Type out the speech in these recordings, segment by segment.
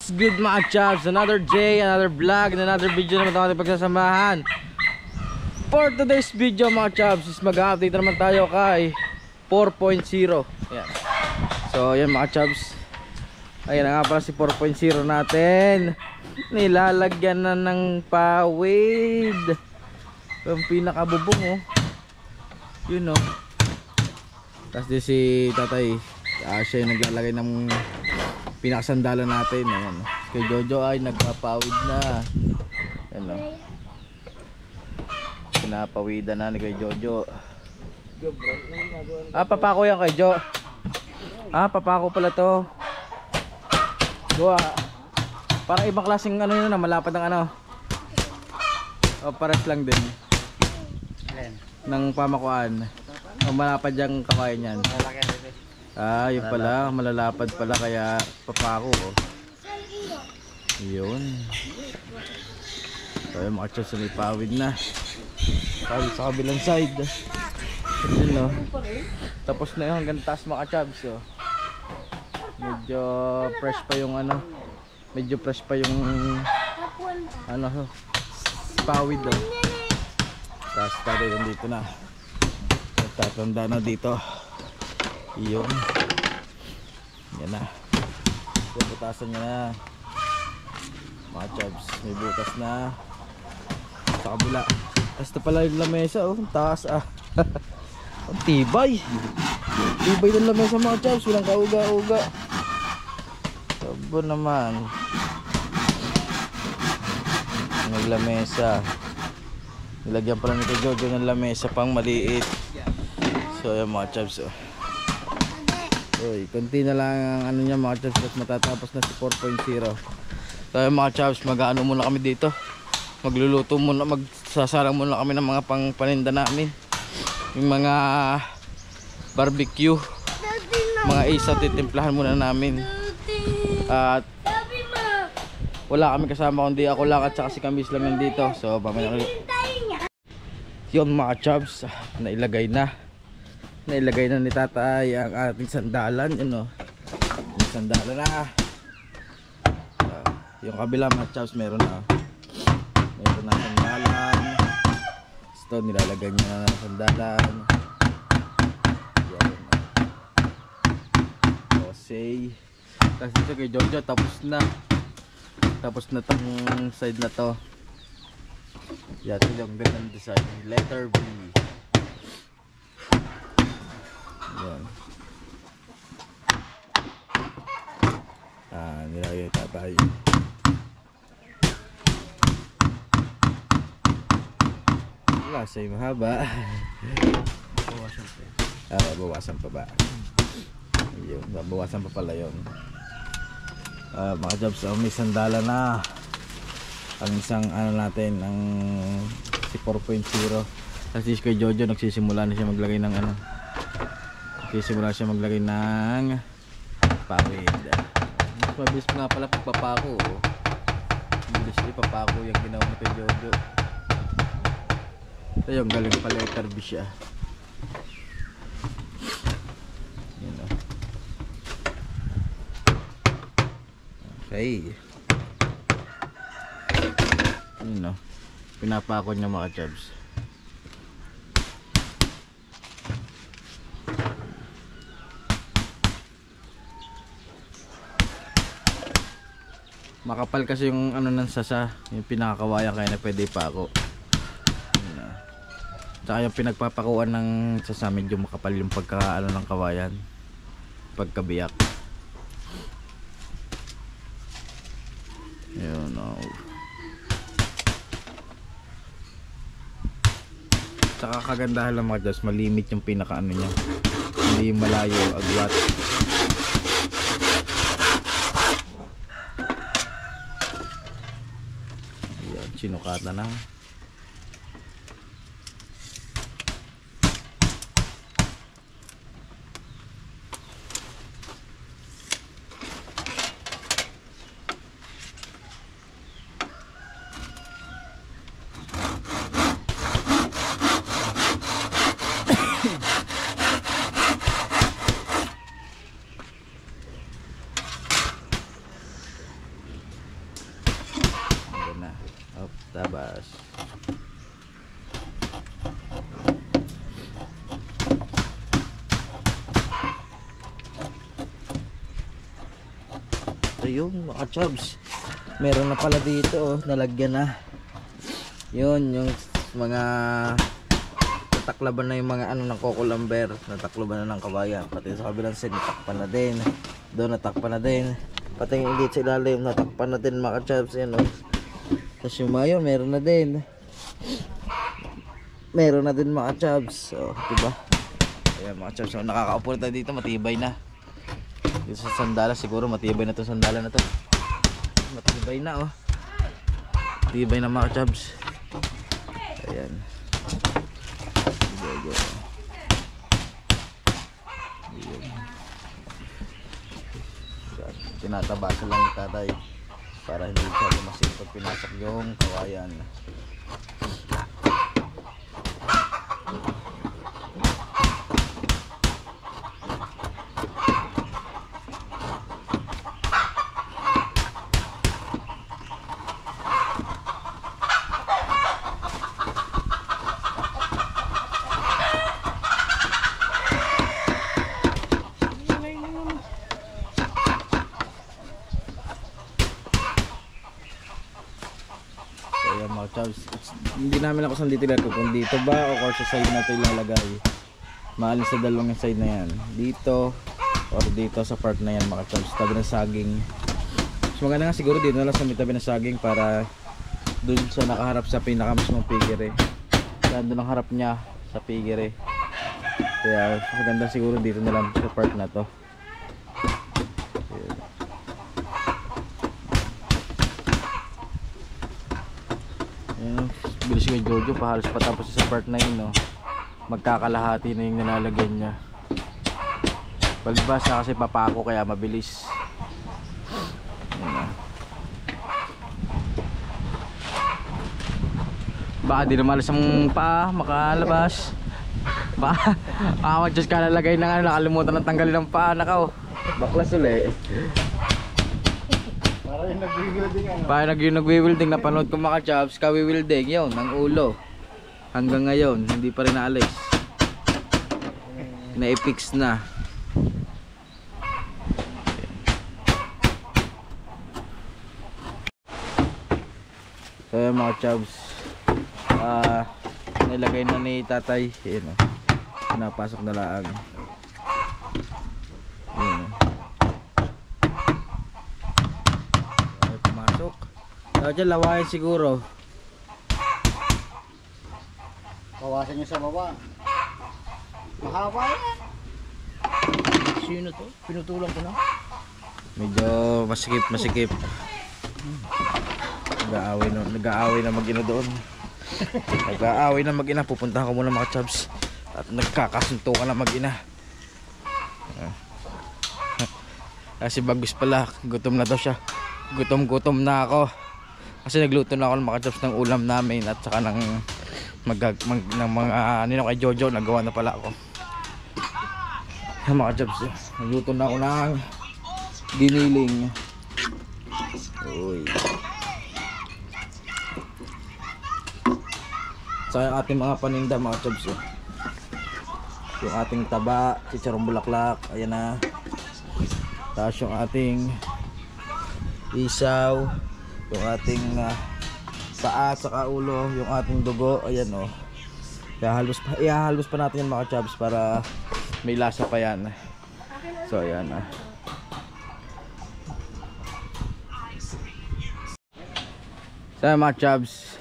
What's good mga chaps? Another day, another vlog, and another video naman tayo pagsasamahan. For today's video mga chaps is mag-update naman tayo kay 4.0. Ayan. So yan mga chaps, ayan na nga pala si 4.0 natin. Nilalagyan na ng pawid. Yung pinakabubong oh. Yun oh. Tapos di si tatay, siya yung naglalagay ng pinakasandalan natin. Ayan. Kay Jojo ay nagpapawid na. Ayan o. Pinapawidan na ni kay Jojo. Papako yan kay Jo. Papako pala to. Gawa. Parang ibang klaseng ano yun na, malapad ng ano. O pares lang din ng pamakuan. O malapad yung kawain yan. Yun pala, malalapad pala kaya papako oh. Yun. So yung mga chos may pawid na. Pawid sa kabilang side. Yun oh. Tapos na yung hanggang taas mga chabs oh. Medyo fresh pa yung ano. Medyo fresh pa yung ano pawid oh. Tapos tayo dito na. Tatanda na dito. Yun. Yan na. Butasan niya na. Mga chabs, may butas na. Sa kabila. Tapos ito pala yung lamesa oh. Taas ah. Ang tibay. Tibay ng lamesa mga chabs. Walang kauga-uga. Sabo naman. Naglamesa. Nilagyan pala nito Jojo ng lamesa pang maliit. So yan mga chabs oh. Uy, konti na lang ang ano niya mga chaps, matatapos na si 4.0. Tayo mga chaps, mag-ano muna kami dito. Magluluto muna, magsasarang muna kami ng mga paninda namin. Yung mga barbecue, mga isaw titimplahan muna namin. At wala kami kasama kundi ako lang at saka si Kamis lang nandito. So pamina ulit. Yun mga chaps, nailagay na ni tatay ang ating sandalan. Yun o, yung sandalan na. Yung kabila mga chaps meron na sandalan. Ito nilalagay niya na sandalan. Yan. Say tapos dito kay Jojo tapos na tong side na to. Yan yung ganang design, letter B. Yan. Nilagay tatay. Wala sa'yo mahaba. Bawasan pa ba? Yun, bawasan pa pala yun. Mga jobs, may sandala na. Ang isang ano natin, ang si 4.0. Kasi kay Jojo nagsisimula na siya maglagay ng ano. Simula siya maglagay ng pawid. Mas mabilis nga pala pagpapako oh. Mabilis ipapako yung ginawa mo kay Jojo. Ito yung galing pala letter B siya. Yun oh. Okay. Yun oh. Pinapako niya mga chabs. Makapal kasi yung ano ng sasa, yung pinakakawayan kaya na pwede pa ako. Tsaka yung pinagpapakuan ng sasa medyo makapal yung pagka ano ng kawayan, pagkabiyak. Yun o. Tsaka kagandahan lang mga Diyos, malimit yung pinaka ano niya, hindi malayo agwat. Sinukatan na. Up, tabas. Ayun mga chubs, meron na pala dito oh, nalagyan na. Yun yung mga nataklaban na yung mga ano ng kokolamber, nataklaban na ng kabayan. Pati sa kabilang side natakpan na din, doon natakpan na din, pati yung ilit sa ilalim natakpan na din mga chubs. Yan oh. Tapos yung mayo meron na din, meron na din mga chubs. So diba, ayan mga chubs, so, nakakaupo na tayo dito, matibay na. Dito sa sandala siguro matibay na to, sandala na to, matibay na oh, matibay na mga chubs. Ayan, go. Ayan. Tinatabasan lang ni tatay para hindi siya lumasin pag pinasok yung kawayan. Ayan mga chubs, hindi namin ako saan dito kung dito ba o sa side na ito ilalagay. Maalin sa dalawang side na yan, dito or dito sa part na yan mga chubs, tabi ng saging. Mas maganda nga siguro dito na lang sa may tabi ng saging para dun sa nakaharap sa pinakamismong pigere, yan dun ang harap niya sa pigere. Kaya maganda siguro dito na lang sa part na to. Bilis kay Jojo, pahalos patapos sa part na yun no? Magkakalahati na yung nilalagyan niya. Palibas na kasi papako kaya mabilis. Baka di na malas ang paa, makalabas. Baka mag-just kalalagay na nga, nakalimutan ng tanggalin ng paa. Nakaw, baklas ulit. Parang nag-wielding, napanood ko mga chubs, ka-wielding yun, ng ulo. Hanggang ngayon, hindi pa rin naalis. Na-fix na. So yun mga chubs, nilagay na ni tatay. Yun o, napasok na laang. Yun o. Dapat dyan lawayan siguro. Bawasan nyo sa baba. Mahaba yan. Sino to? Pinutulang ko na. Medyo masikip. Nag-aaway na mag-ina doon. Nag-aaway na mag-ina. Pupuntahan ko muna mga chubs. At nagkakasuntukan na mag-ina. Kasi bagus pala, gutom na daw siya. Gutom na ako. Kasi nagluto na ako ng mga chubs ng ulam namin at saka ng mga nino kay Jojo, nagawa na pala ako. Mga chubs, nagluto na ako ng giniling. Uy. Saka yung ating mga paninda mga chubs. Yung ating taba, chicharong bulaklak, ayan na. Tapos yung ating isaw, yung ating paa saka ulo, yung ating dugo, ayan o. Ihahalbos pa natin yung mga chubs para may lasa pa yan. So ayan ah. So mga chubs,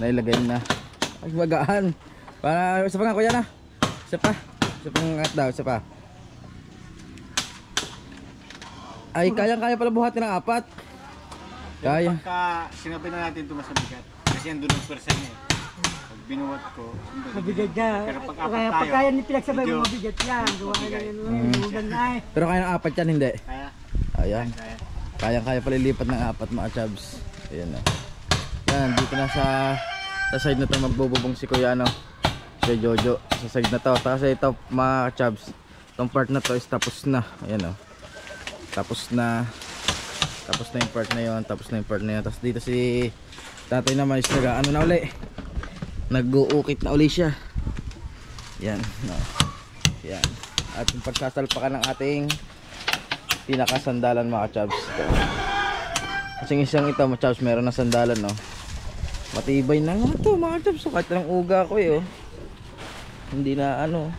nailagay na. Ay magaan. Para isa pa nga kuya na. Isa pa nga daw, isa pa. Ay kaya pala buhatin ng 4. Kaya. Pagka sinabi na natin ito mas mabigat. Kasi yan doon ang persa niya eh. Pag binuhat ko, mabigat ka. Pero pag Kaya apat tayo, pagkaya ni pinagsabay mo medyo mabigat yan. Gawa na yan. Huwag na eh. Pero kaya ng 4 yan hindi. kaya. Ayan. Kaya pala lipat ng 4 mga chubs. Ayan na. Yan, dito na sa side na to magbububong si Kuya ano, si Jojo. Sa side na to. Kasi ito mga chubs, itong part na to is tapos na. Ayan o. Tapos na yung part na yon, tapos na yung part na yon. Tapos dito si Tatay naman is ano na uli, nag-uukit na uli siya. Yan, no. Yan. At yung pagsasalpakan ng ating pinakasandalan mga chubs. Kasi isang ito mga chubs, meron na sandalan, no. Matibay na nga to mga chubs. So, kahit ng uga ko oh. Hindi na ano,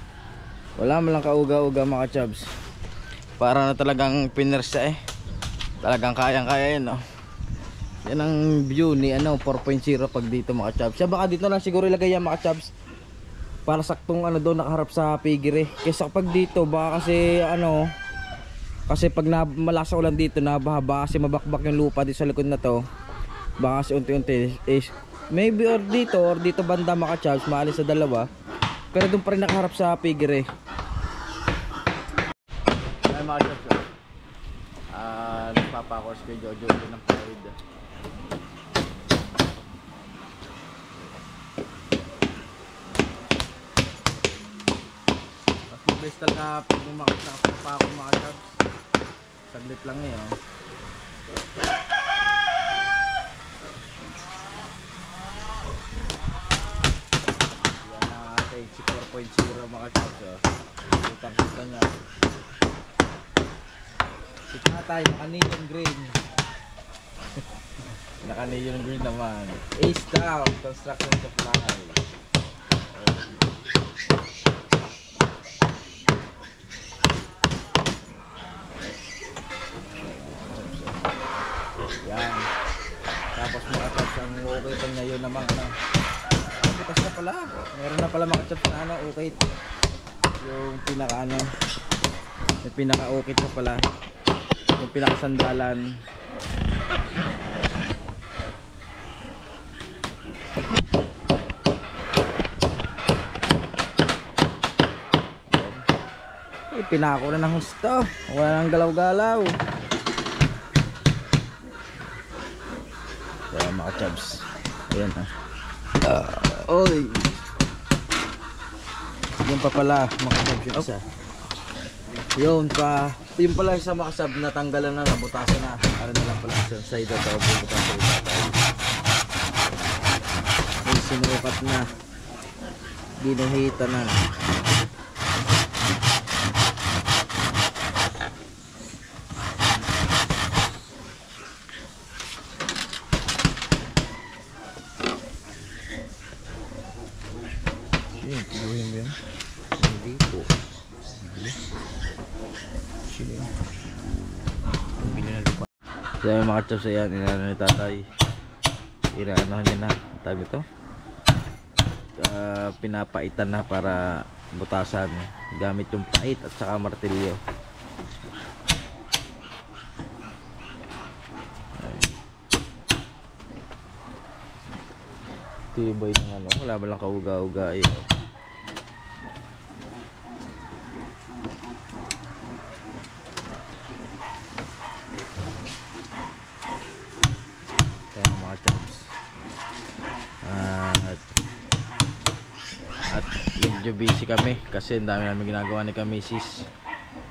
wala man lang kauga-uga mga chubs. Para na talagang pinersa eh. Talagang kayang-kaya yun, no. Yan ang view ni ano 4.0 pag dito mga chubs. Siya baka dito lang siguro ilagay yan mga chubs. Para saktong ano doon nakaharap sa pigire. Kaysa pag dito baka kasi ano, kasi pag malasa ulan dito nabahaba kasi mabakbak yung lupa dito sa likod na to. Baka kasi unti-unti maybe or dito banda mga chubs maalis sa dalawa. Pero doon pa rin nakaharap sa pigire. Ay mga chubs. Nagpapakors kay Jojo ng Pride. Best talaga pag bumakit na pa ako mga chubs. Saglit lang eh oh. Yan na ating 4.0 mga chubs oh. Kitang-kita nyo. Kita tayo naka neon green. Naka neon green naman. Ace down, construction supply. Yan. Tapos mga chubs ang ukit niya yun naman ano. Bukas na pala. Meron na pala mga chubs na ano ukit. Yung pinaka ano. Yung pinaka ukit na pala. Yung pinaka sandalan. Pinako na ng husto. Wala nang galaw-galaw. Kaya mga chubs. Ayan ha. Oy. Yung pa pala mga chubs yung isa. Yun pa. Yung pala sa mga sub natanggalan na, nabutasan na. Ano na lang pala sa side at ako bubutasan na tayo. May sinukat na. Ginuhita na. Gawin mo yan? Hindi po. So yung mga chubs ayan, inano ni tatay. Inaano niya na. Tabi ito. Pinapaitan na para butasan. Gamit yung pait at saka martilyo. Tibay ng ano. Wala ba lang kauga-uga eh. At medyo busy kami kasi ang dami namin ginagawa ni Kamisis.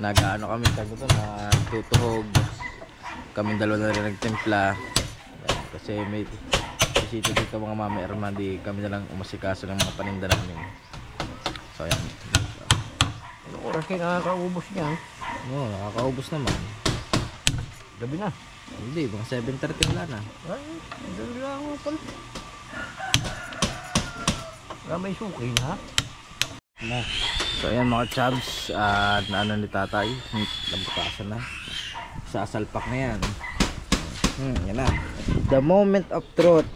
Nag-ano kami dito, natutuhog. Kaming dalawa na rin nagtimpla. Kasi may bisita dito mga mama Erma, di kami na lang umasikaso ng mga paninda namin. So ayan. Anong oras kayo nakakaubos niya? Oo, nakakaubos naman. Gabi na. Hindi, mga 7:30 wala na. Ay, dali lang ako pala. Wala may suki na. Na. So ayan mga chubs, naano ni tatay, nabutasan na. Sasalpak na yan. Yan na. The moment of truth.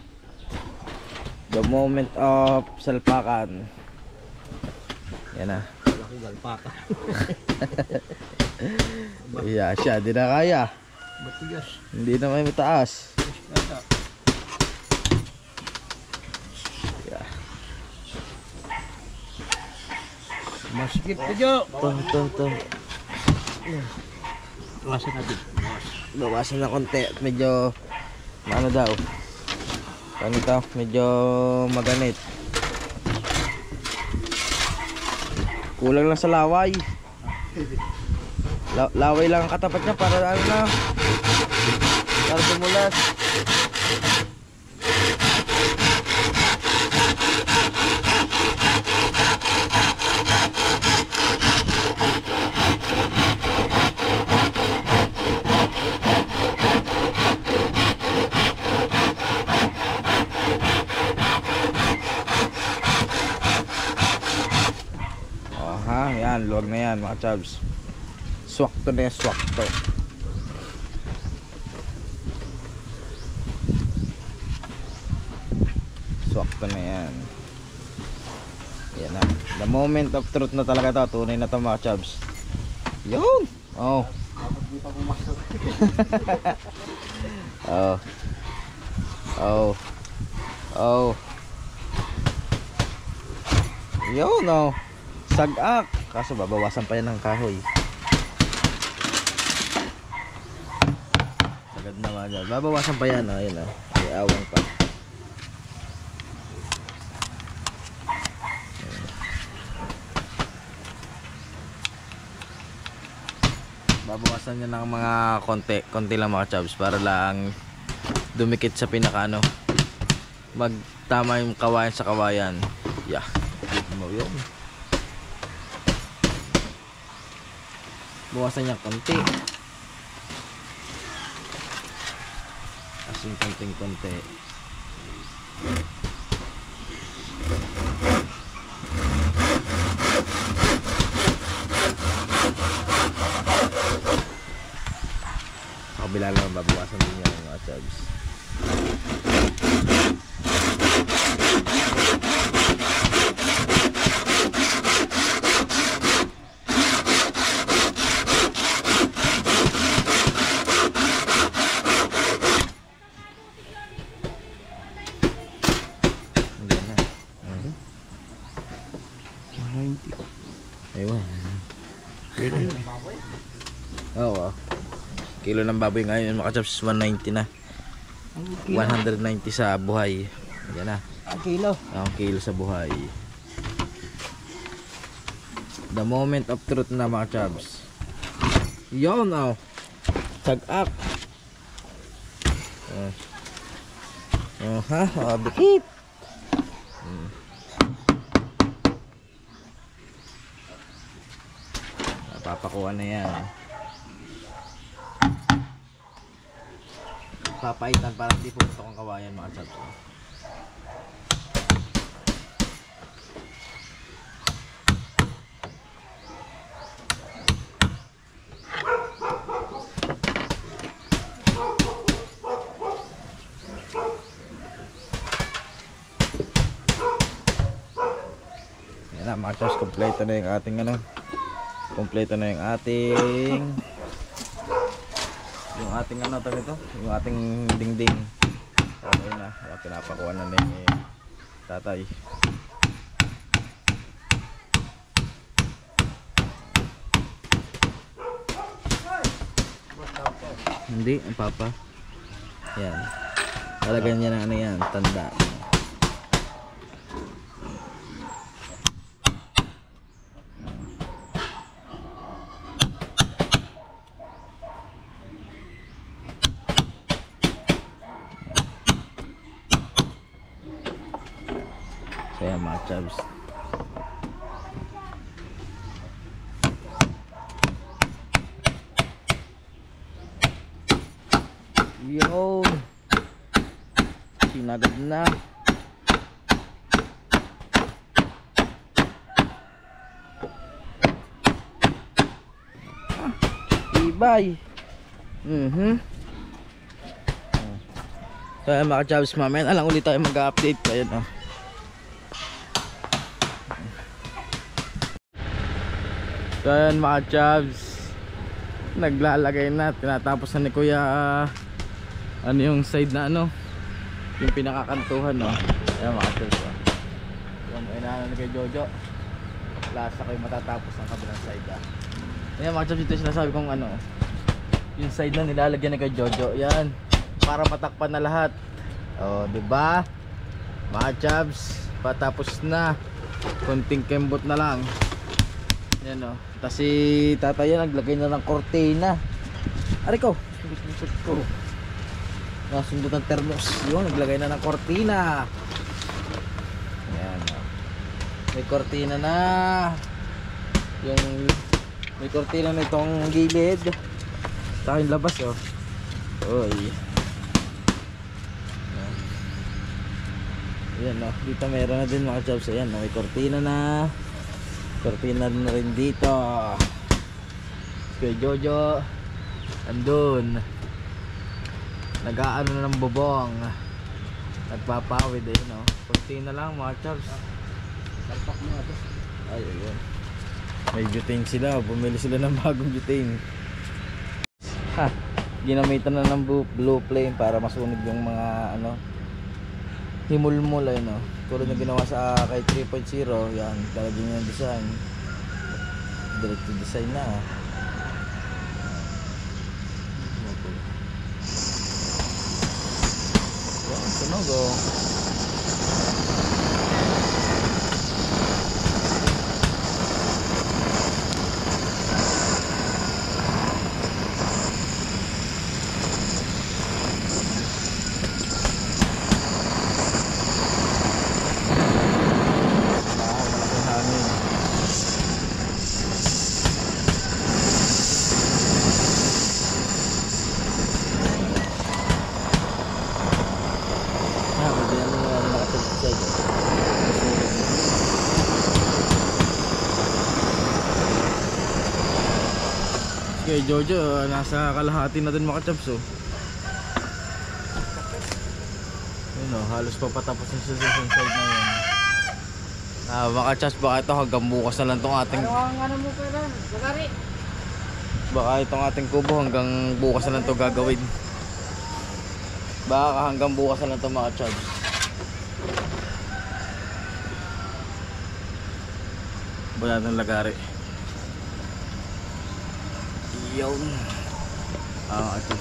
The moment of salpakan. Yan na. Laki galpaka. Iya siya, di na kaya. Matigas. Hindi na may mataas. Yeah. Masikip ka dyan. Ito. Bawasan natin. Bawasan na konti at medyo ano daw. Ano ito? Medyo maganit. Kulang lang sa laway. Laway lang ang katapat niya para ano na. Para tumulas. yan, luwag na yan mga chabs. Swakto na yan, swakto. Swakto na yan. Yan na. The moment of truth na talaga to. Tunay na to mga chabs. Yun! Oh. Oh. Oh. Oh. Yun oh. Sagak. Kaso babawasan pa yan ng kahoy. Sagad naman yan. Babawasan pa yan oh. Ayun oh. Ay awang pa. Babawasan niya ng mga konti lang mga chabs para lang dumikit sa pinaka ano, magtama yung kawayan sa kawayan. Yeah. Mo yun. Bawasan niya konti. Kasing konting-konti. Kabila lang babawasan din niya mga chabs. Ayun. Oo. Kilo ng baboy ngayon mga chabs 190 na. 190 sa buhay. Yan na. Ang kilo. Ang kilo sa buhay. The moment of truth na mga chabs. Yon oh. Sagak. Ha? Dikit. Papakuha na yan. Papaitan para hindi puputok ang kawayan mga chabs. Yan na mga chabs, kompleto na yung ating ano. Kompleto na yung ating ano tawag ito? Yung ating dingding. Okay na, pinapakuha na ni tatay. Hindi, ang papa. Yan. Talagyan niya ng ano yan, tanda. Kaya mga chabs. Yo, sinagad na. Ibay. Kaya mga chabs, mamaya na lang ulit tayo mag-update. Ayan oh. So ayan mga chabs, naglalagay na, tinatapos na ni kuya ano yung side na ano, yung pinakakantuhan no. Ayan mga chabs oh. Yung inaano ni kay Jojo, lasa kayo matatapos ang kabilang side ah. Ayan mga chabs, ito yung sinasabi kong ano, yung side na nilalagyan ni kay Jojo, yan para matakpan na lahat. Oh, diba mga chabs, patapos na, konting kembot na lang. Yan o. Tapos si tatay yan naglagay na ng kortina. Ari ko. Nasundot ng thermos. Yun, naglagay na ng kortina. Yan o. May kortina na. Yung may kortina na itong gilid. Saka yung labas o. Uy. Yan o. Dito meron na din mga chabs. Ayan o. May kortina na. Cortina na rin dito. Kay Jojo andun, nag-aano na ng bubong, nagpapawid eh, no? Cortina lang mga chaps. Kalpak mo ito. Ay, ayun. May butane sila, bumili sila ng bagong butane. Ha, ginamitan na ng blue flame para masunog yung mga ano, himulmul ay no. Tulad ng ginawa sa kay 3.0, yan, talagyan niya yung design. Direct to design na. Yan, sunog oh. Kay Jojo, nasa kalahati na din mga chaps oh. Yun oh, halos papatapos yung susunod side na yun. Mga chaps, baka ito hanggang bukas na lang itong ating Ano mo pa lang? Lagari. baka itong ating kubo hanggang bukas na lang ito gagawin. Baka hanggang bukas na lang ito mga chaps. Wala ng lagari. Yun. Ito.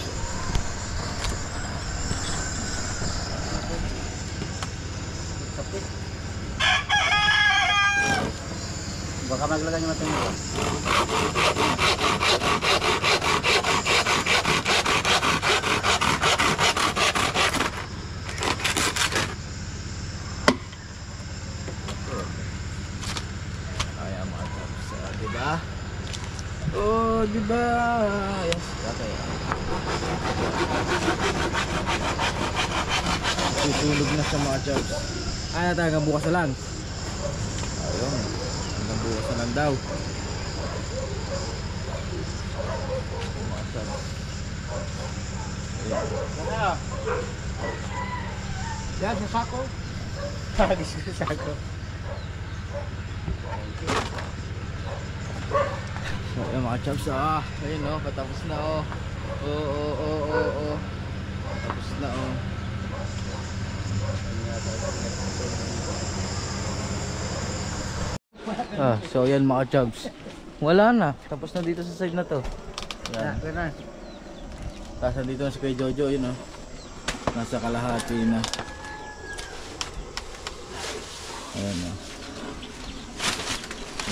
Baka maglagay nyo natin ito. Ayan mga chaps. Diba? Oh, diba? Yes, okay. Susunog na sa mga chaps. Ay, natin hanggang bukas na lang. Ayun. Hanggang bukas na lang daw. Mga chaps. Ayan. Yan, sa sako. Hagis ko sa sako. So, ayan mga chaps. Ayun oh, patapos na oh. Oh. Tapos na oh. So ayan mga chaps. Wala na. Tapos na dito sa side na to. Yan. Ganun. Tapos nandito na si Kuya Jojo, yun oh. Nasa kalahati na. Ayan oh.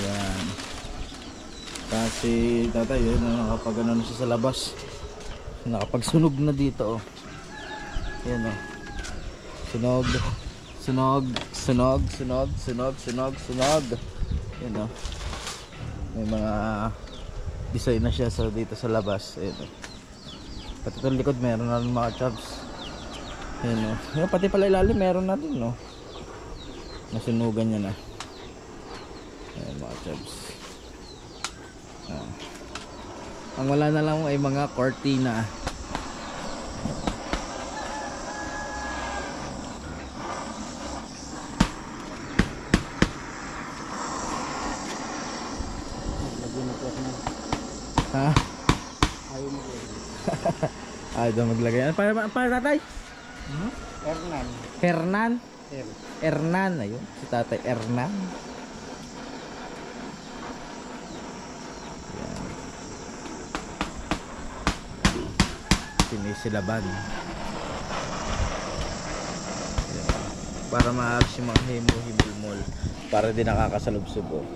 Yan. Kasi tatay yun, nakapag ano na siya sa labas. Nakapagsunog na dito oh. Ayan oh. Sunog. Ayan oh. May mga design na siya dito sa labas. Ayan oh. Pati itong likod meron na rin mga chops. Ayan oh. Ayan, pati pala ilalim meron na din no. Nasunugan niya na. Ayan mga chops. Ang wala na lang ay mga cortina. Ha? Ayaw daw maglagay. Para tatay? Hernan. Hernan. Ayun. Si tatay Hernan. Sinisilaban. Para maayos yung mga himul-himul para di nakakasalubsub oh.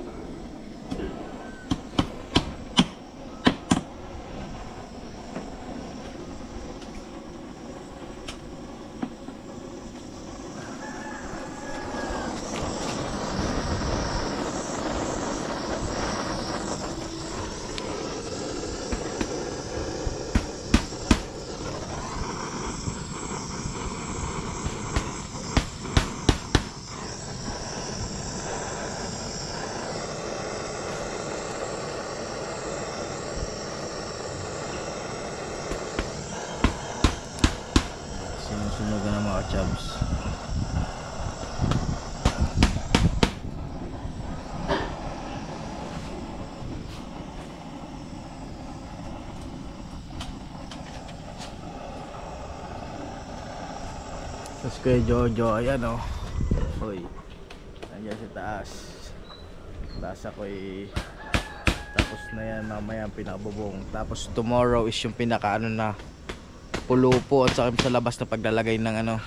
chubs. Tapos kay Jojo, ayan o. Hoy, nandiyan sa taas. Taas ako'y tapos na yan, mamaya ang pinakabubong. Tapos tomorrow is yung pinaka ano na pulupo at saka sa labas na paglalagay ng ano,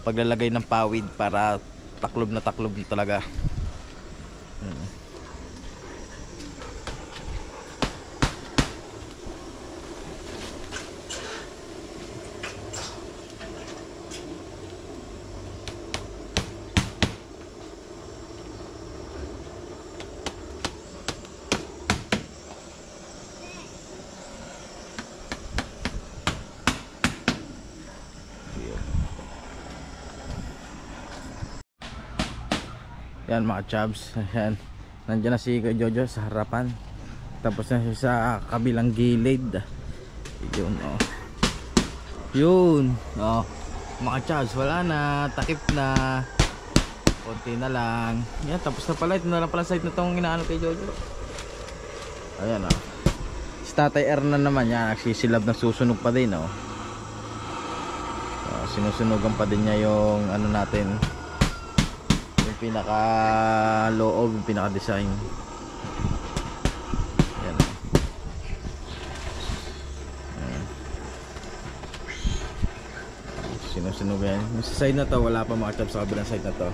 paglalagay ng pawid para taklob na talaga. Yan mga chubs, yan. Nandiyan na si Jojo sa harapan. Tapos na siya sa kabilang gilid. Yun oh. Yun oh. Mga chubs, wala na, takip na. Konti na lang. Yan, tapos na pala. Ito na lang pala site na itong inaano kay Jojo. Ayan oh. Si Tatay Ernan naman yan, nagsisilab na susunog pa din oh. Sinusunogan pa din niya yung ano natin, pinaka loob, yung pinaka design. Yan. Sinusunog yan. Yung sa side na to wala pa mga chubs, sa kabilang side na to.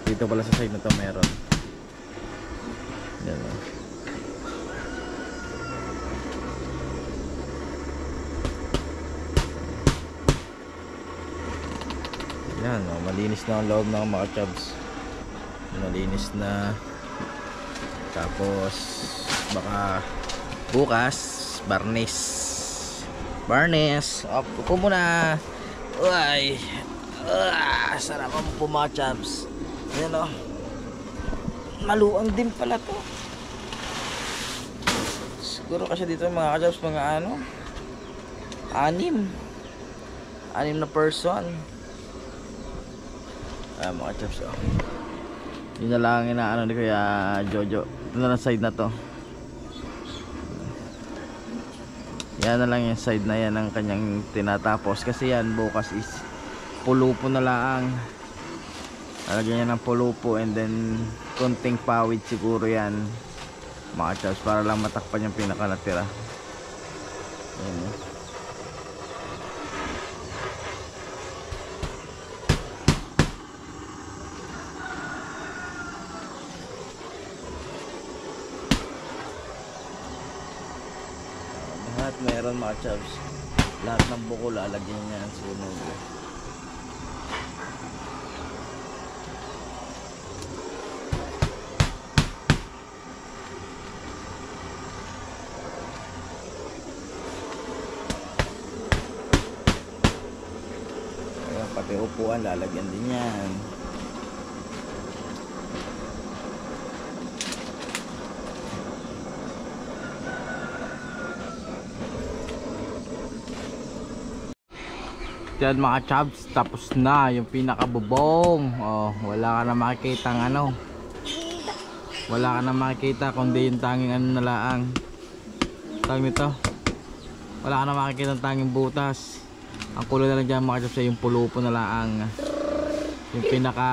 Dito pala sa side na to meron. Yan. Yan, oh, malinis na ang loob ng mga chubs. Malinis na. Tapos baka bukas barnes upo muna. Uy, sarap ang mga chubs. Ayan o, maluang din pala to. Siguro kasi dito mga chubs, mga ano, anim na person. Mga chubs oh. Yun na lang inaano ni Kuya Jojo. Ito na lang side na to. Yan na lang yung side na yan ang kanyang tinatapos. Kasi yan bukas is pulupo na lang. Lalagyan niya ng pulupo and then konting pawid siguro yan mga chubs, para lang matakpan yung pinaka natira. Yan. Meron mga chubs, lahat ng buko lalagyan niya ang sunog. Ayan, pati upuan lalagyan din yan. Yan mga chubs, tapos na yung pinakabubong. Oh, wala ka na makikita ng ano. Wala ka na makikita kundi yung tanging ano na laang. Tawag nito. Wala ka na makikita ng tanging butas. Ang kulo na lang dyan mga chubs ay yung pulupo na laang. Yung pinaka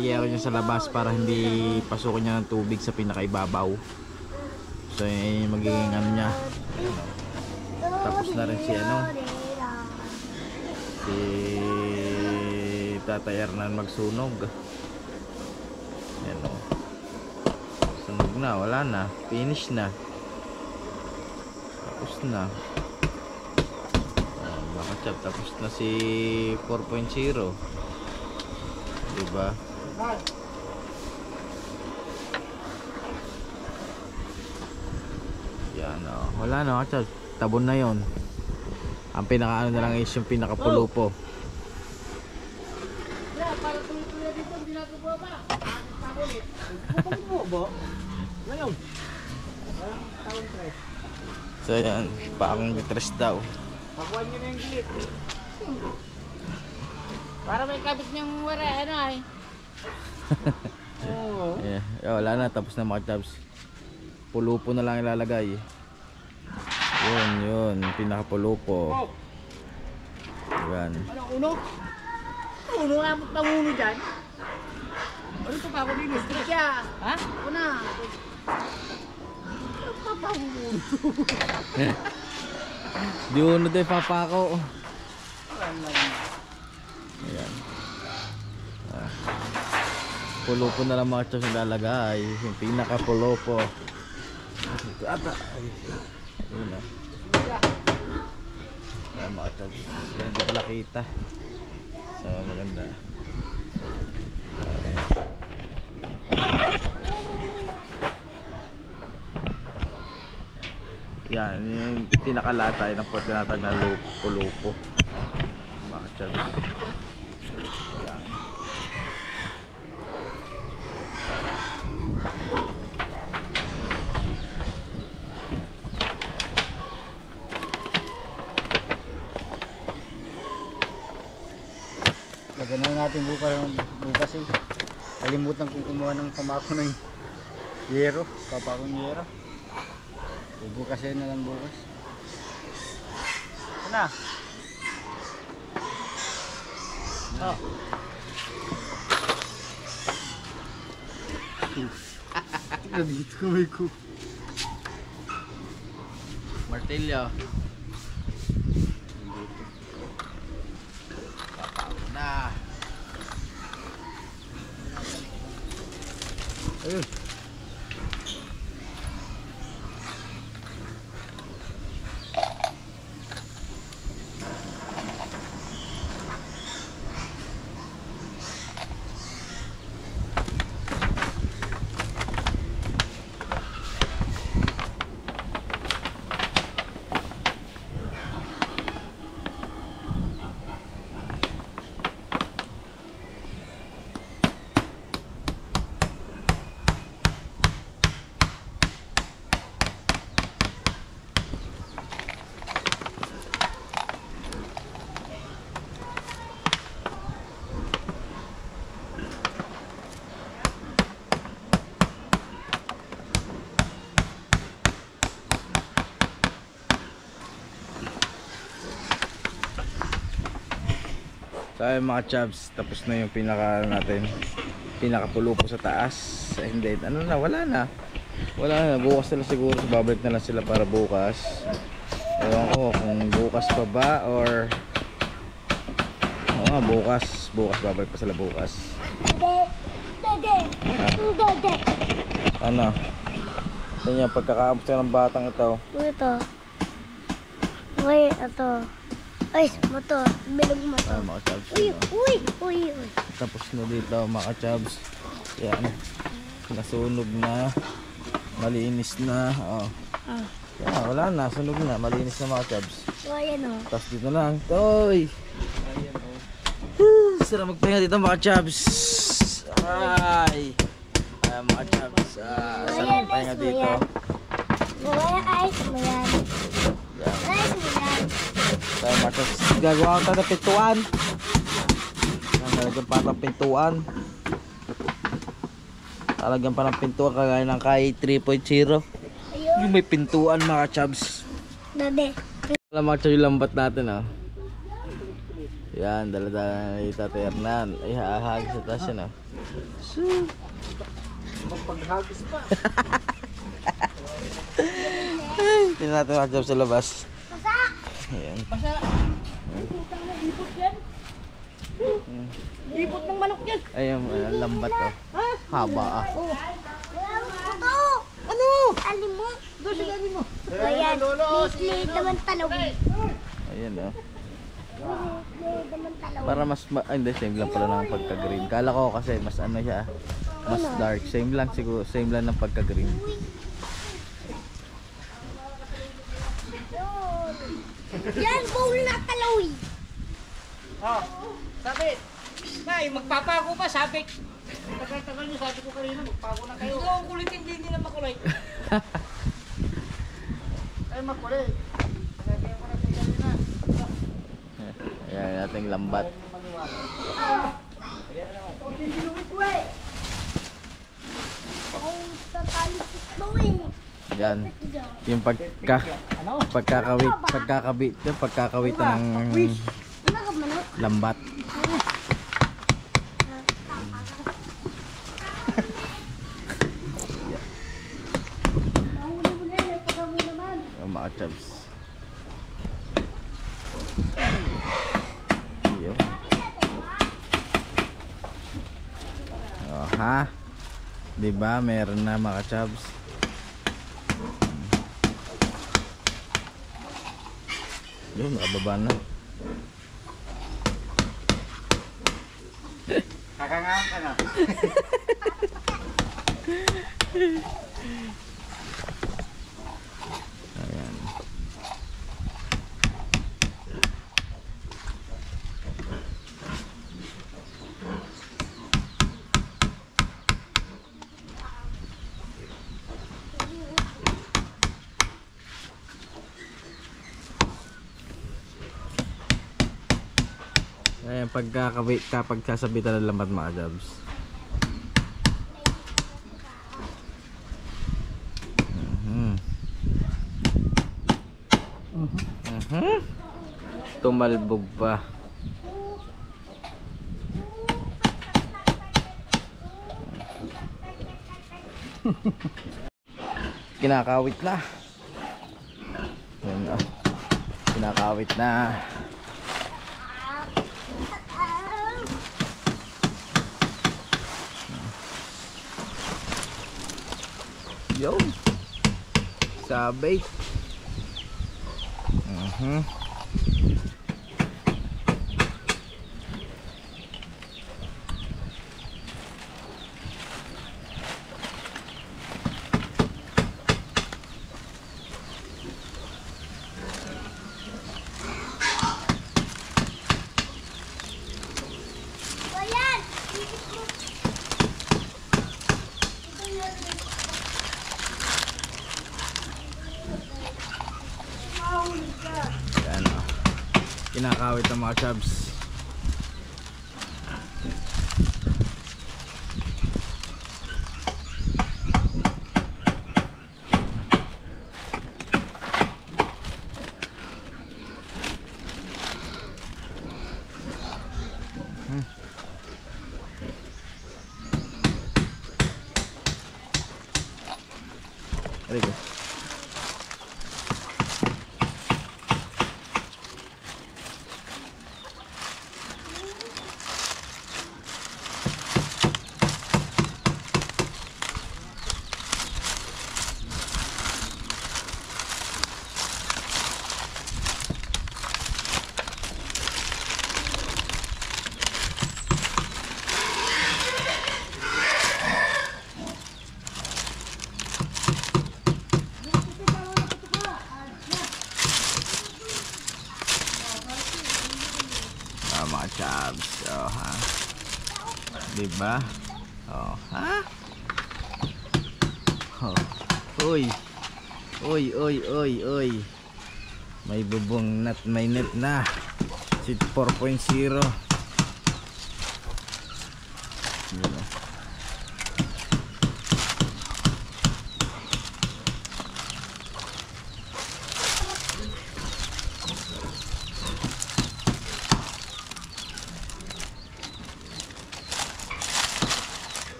yero niya sa labas para hindi pasukin niya ng tubig sa pinakaibabaw. So yung magiging ano niya. Tapos na rin si ano, si Tatay Ernan magsunog. Yan o, sunog na, wala na, finish na, tapos na. Baka chap, tapos na si 4.0, diba? Yan o, wala na chap, tabon na yon. Ang pinaka ano na lang is yung pinaka pulupo. So yan, paang bitres daw. Para may kabit niyang wala, ano ay. Oo. Yeah. Wala na, tapos na mga chubs. Pulupo na lang ilalagay. Yun, pinakapulupo. Yan. Ano, uno? Uno nga mo panguno dyan. Ano ito pa ako din? Stress siya. Ha? Una. Papanguno. Di uno din papa ko. Ayan. Pulupo na lang mga chubs ilalagay. Yung pinakapulupo. Ito ata. Yun na. Ayan mga chubs. Yan, hindi pala kita. So maganda. Yan, yung tinakalatay ng tinatag na lupo-lupo. Mga chubs. Yan. Lagyan na natin bukas eh. Kalimutan kong kumuha ng pamako ng yero. Papakong yero. Bubukasin na lang bukas. Ano? Oh. Dito kamay ko. Martilyo. Papago na. Ayun. So ayun mga chubs, tapos na yung pinakapulupo sa taas. And then ano na, wala na, bukas na lang siguro, babalik na lang sila para bukas. Ewan ko kung bukas pa ba or bukas babalik pa sila bukas. Ano? Yan yung pagkakaabot ng batang ito. Ito. Okay, ito. Ay, motor. Bilog motor. Ayun mga chubs. Uy, Ano? uy, uy, uy. Tapos na dito mga chubs. Yan. Nasunog na. Malinis na. Oh. Ah. Yan, wala na. Sunog na. Malinis na mga chubs. So, ayan o. Tapos dito lang. Toy! Sarap magpahinga dito mga chubs. Ay! Ayan mga chubs. Sarap magpahinga dito. Mawala ice mo yan. Yan. Ice mo yan. Tayo mga chubs. Gagawa ko tayo ng pintuan. Yan, talagyan pa ng pintuan. Talagyan pa ng pintuan kagaya ng kay 3.0. Ayun. Yung may pintuan mga chubs. Dade. Alam mga chubs yung lambat natin Yan, dala-dala na dito Ate Hernan. Ay, hahagis sa taas yan Magpaghagis pa. Tingnan natin mga chubs sa labas. Basa! Ayan. Basa! Ipot yan. Ipot ng manok yan. Ayun, lambat Haba Ito! Ano? Alim mo. Doon sa mo. Ayan. Liit naman talong. Ayan Liit naman talong. Para mas, hindi, same lang pala ng pagka-green. Kala ko kasi mas ano siya, mas dark. Same lang siguro, same lang ng pagka-green. Yan, bowl na taloy. Oh, sabi. Nay, magpapako pa, sabi. Tagal-tagal niyo, sabi ko kanina, magpako na kayo. Ito, kulit hindi na makulay. Ay, makulay. Kaya ko na kanina. Ayan, ating lambat. Yan. Yung pagkakawit ng lambat. Yung mga chabs. Iyo. Oh, ha? Diba meron na mga chabs? Yun, nakababa na. Kakangaan ka na. Ayan. Ayan, pagkakabit kapag sasabitan ng lambat mga jobs. Tumalbog pa. Kinakawit na. Ayan, oh. Kinakawit na. Yo, sabay. Yan, oh. Kinakawit ang mga chabs. There you go. Mga chabs, oh ha, diba? Oh ha, oh. Uy, may bubong nat, may net na sit 4.0.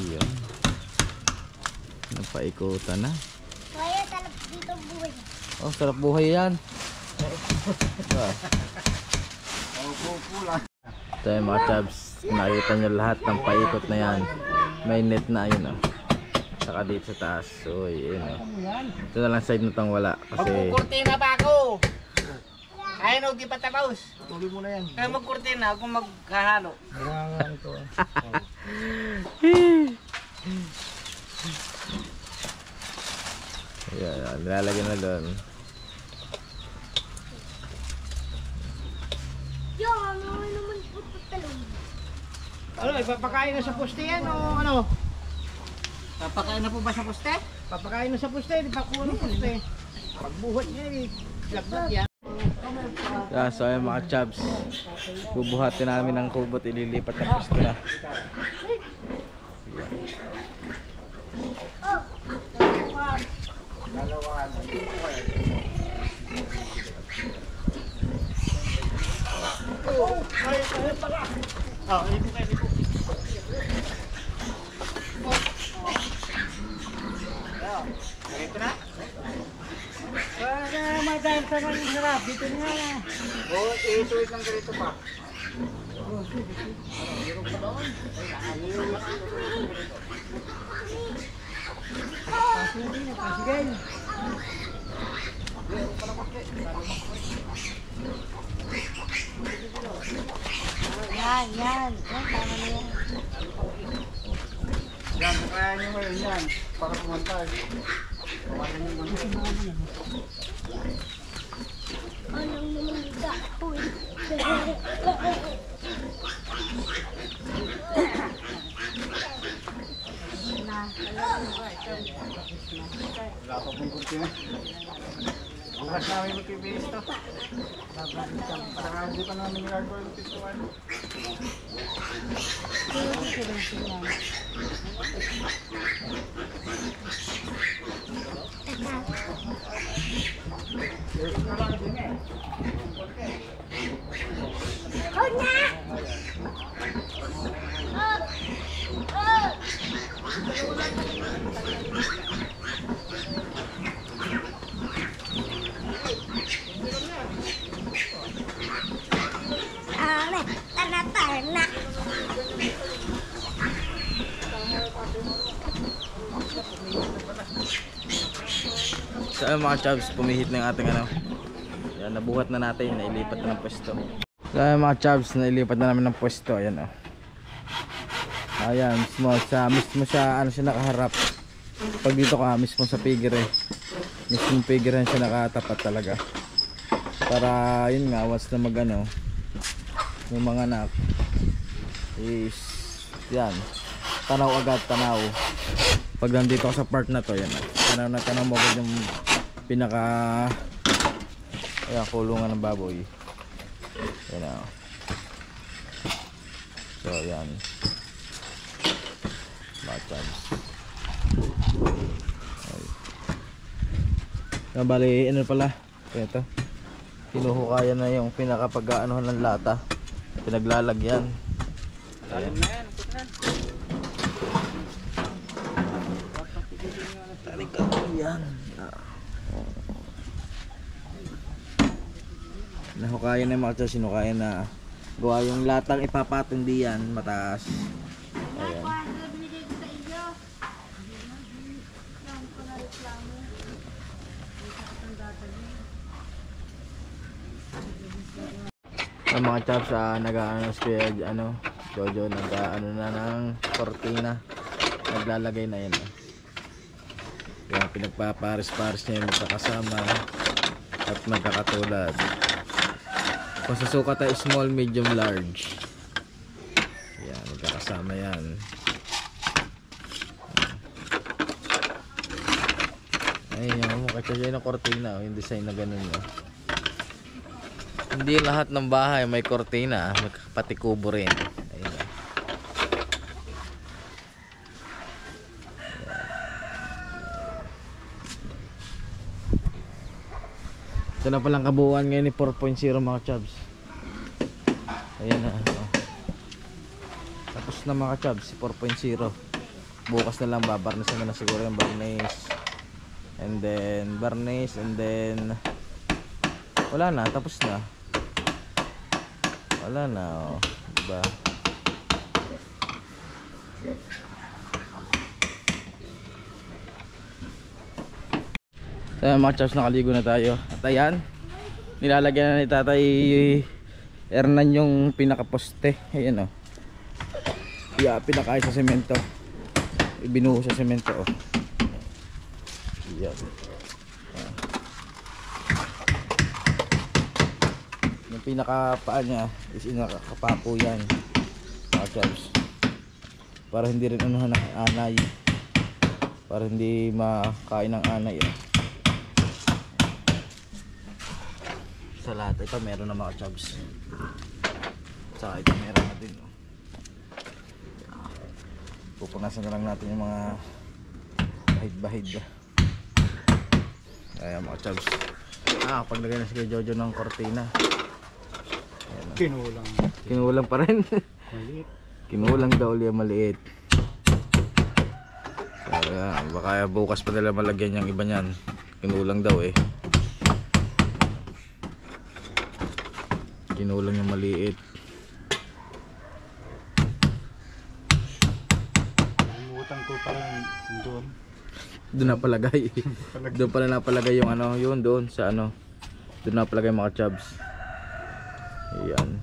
Yun. Napaikutan na. Kaya sarap dito buhay. Oh, sarap buhay yan. Ito yung mga chabs. Nakikita nyo lahat ng paikot na yan. May net na yun, oh. Saka dito sa taas. So, yun, oh. Ito na lang side na tong wala. Kasi Magkukurtina pa ako. Ayun, di pa tapos. Tuloy mo na yan. Kaya magkurtina, ako maghahalo. Ayan, nilalagyan na doon. Yo, ano naman po talong? Ano, ipapakain na sa poste yan o ano? Papakain na po ba sa poste? Papakain na sa poste, di pa kuha ng poste. Pagbuhat niya eh, laglag yan. Yeah, so ayun mga chubs, bubuhatin namin ng kubot, ililipat na pwesto na. Ito na? Para madahil sa mga sarap, dito nga na. Oo, isuwit ng ganito pa. Pasigay. Yan, yan. Tama na yan. Yan, kaya nyo ngayon yan. Para pumunta. Anong naman nita? Uy. Wala pa pong kurtina. Bukas namin magpipilis to. Para hindi pa namin nagagawa yung pituan. Hold na! Tana. So ayun mga chubs, pumihit na yung ating ano. Yan, nabuhat na natin, nailipat na ng pwesto. So ayun mga chubs, nailipat na namin ng pwesto. Ayan o. Ayan, mismo sa ano siya nakaharap. Pag dito ka, mismo sa figure mismo figure siya nakatapat talaga. Para yun nga, once na mag ano, yung mga anak is yan, tanaw agad, tanaw. Pag nandito ako sa part na to, yan, tanaw mo agad yung pinaka ayan, kulungan ng baboy. Yan o. So yan, mga chubs. Bali, ano pala ito, kinuhukayan na yung pinakapag-aanohan ng lata, pinaglalagyan. Ayan. Yan. Nahukayan na yung mga chubs, sinukayan na gawa yung latang ipapatong diyan mataas. Ayan. Ang mga chaps nag-aano si ano, Jojo nag-aano na ng kortina, naglalagay na yan. Kaya pinagpapares-pares niya yung magkakasama at magkakatulad. Kung susukat ay small, medium, large, yan, magkakasama yan. Ayun yung mukha siya ng kortina, yung design na ganun yun. Hindi lahat ng bahay may kortina, may pati kubo rin. Ayun. Ito na palang kabuuan ngayon ni 4.0 mga chubs. Ayan na. Oh. Tapos na mga chubs, 4.0. Bukas na lang babarnisan na siguro yung barniz. And then barniz, and then wala na, tapos na. Wala na, oh. Diba? So mga chaps, nakaligo na tayo. At ayan, nilalagyan na ni Tatay Hernan yung pinakaposte. Ayan o. Pinakain sa semento. Ibinuho sa semento o. Ayan. Yung pinakapaan niya is inakapapo yan mga chaps, para hindi rin anuhan ng anay. para hindi makain ng anay. Sa lahat ito meron na mga chubs. Saka ito meron na din. Pupunasan na lang natin yung mga bahid-bahid. Ayan mga chubs. Paglagay na si Kuya Jojo ng kortina. Kinulang. Kinulang pa rin. Maliit. Kinulang daw ulit maliit. So, ayan, baka bukas pa nila malagyan yung iba niyan. Kinulang daw eh. Kinulang yung maliit. Limutan ko parang doon. Doon napalagay. Doon pala napalagay yung ano, yun doon sa ano. Doon napalagay mga chubs. Ayan.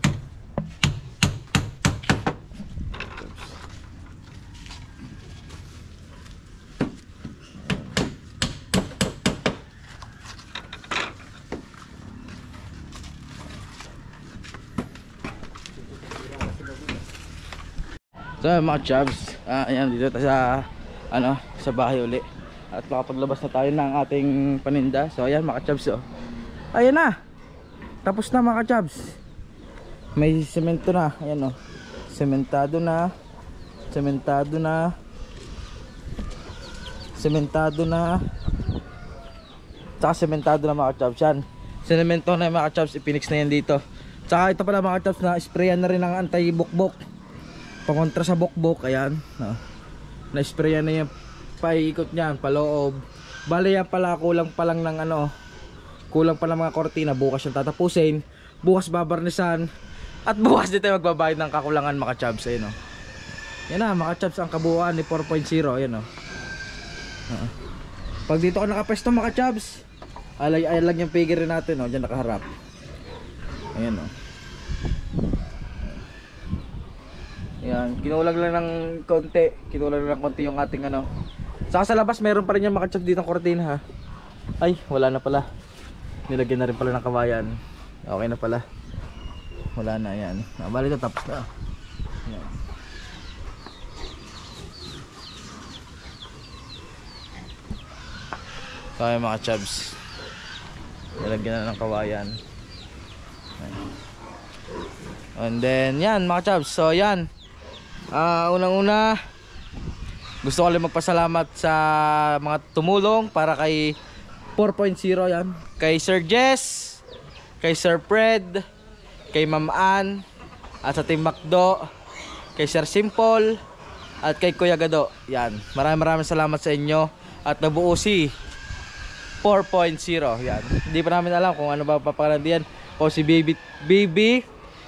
So mga chubs, ayan dito tayo sa ano, sa bahay uli. At makapaglabas na tayo ng ating paninda. So ayan mga chubs, oh. Ayan na. Tapos na mga chubs. May semento na, ayan oh. Sementado na. Sementado na. Sementado na. Tsaka sementado na mga chubs yan. Semento na yung mga chubs, ipinix na yan dito. Tsaka ito pala mga chubs, na sprayan na rin ng anti-bukbok. Pakontra sa bukbok, ayan. Na-sprayan na yung paiikot niyan, paloob. Bale yan pala, kulang pa lang ng ano, kulang pa lang mga kortina. Bukas yung tatapusin, bukas babarnisan, at bukas dito tayo magbabayad ng kakulangan mga chubs. Ayun, yan na mga chubs, ang kabuuan ni 4.0. Ayan o. Pag dito ka nakapesto mga chubs, ay lang yung figure natin o, dyan nakaharap. Ayan o. Yan, kinulang lang ng konti. Kinulang lang ng konti yung ating ano. Saka sa labas meron pa rin yung makachop dito ng kortina ha. Ay, wala na pala. Nilagyan na rin pala ng kawayan. Okay na pala. Wala na yan. Bali ito tapos na. Yan. So yung mga chubs, nilagyan na ng kawayan. And then yan mga chubs. So yan, unang-una gusto ko lang magpasalamat sa mga tumulong para kay 4.0. yan, kay Sir Jess, kay Sir Fred, kay Ma'am Ann, at sa Team Macdo, kay Sir Simple, at kay Kuya Gado. Yan, maraming salamat sa inyo. At nabuo si 4.0. Yan, hindi pa namin alam kung ano ba papakalan diyan, o si Baby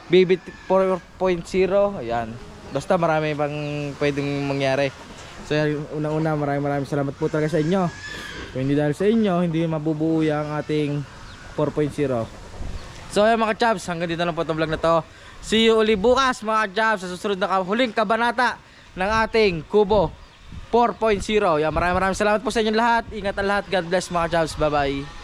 4.0. Ayan, basta marami pang pwedeng mangyari. So yan, una-una maraming salamat po talaga sa inyo. Kung hindi dahil sa inyo, hindi mabubuo yung ating 4.0. So yan mga chubs, hanggang dito lang po itong vlog na to. See you uli bukas mga chubs sa susunod na huling kabanata ng ating Kubo 4.0. Yan, maraming salamat po sa inyo lahat. Ingat ang lahat. God bless mga chubs. Bye bye.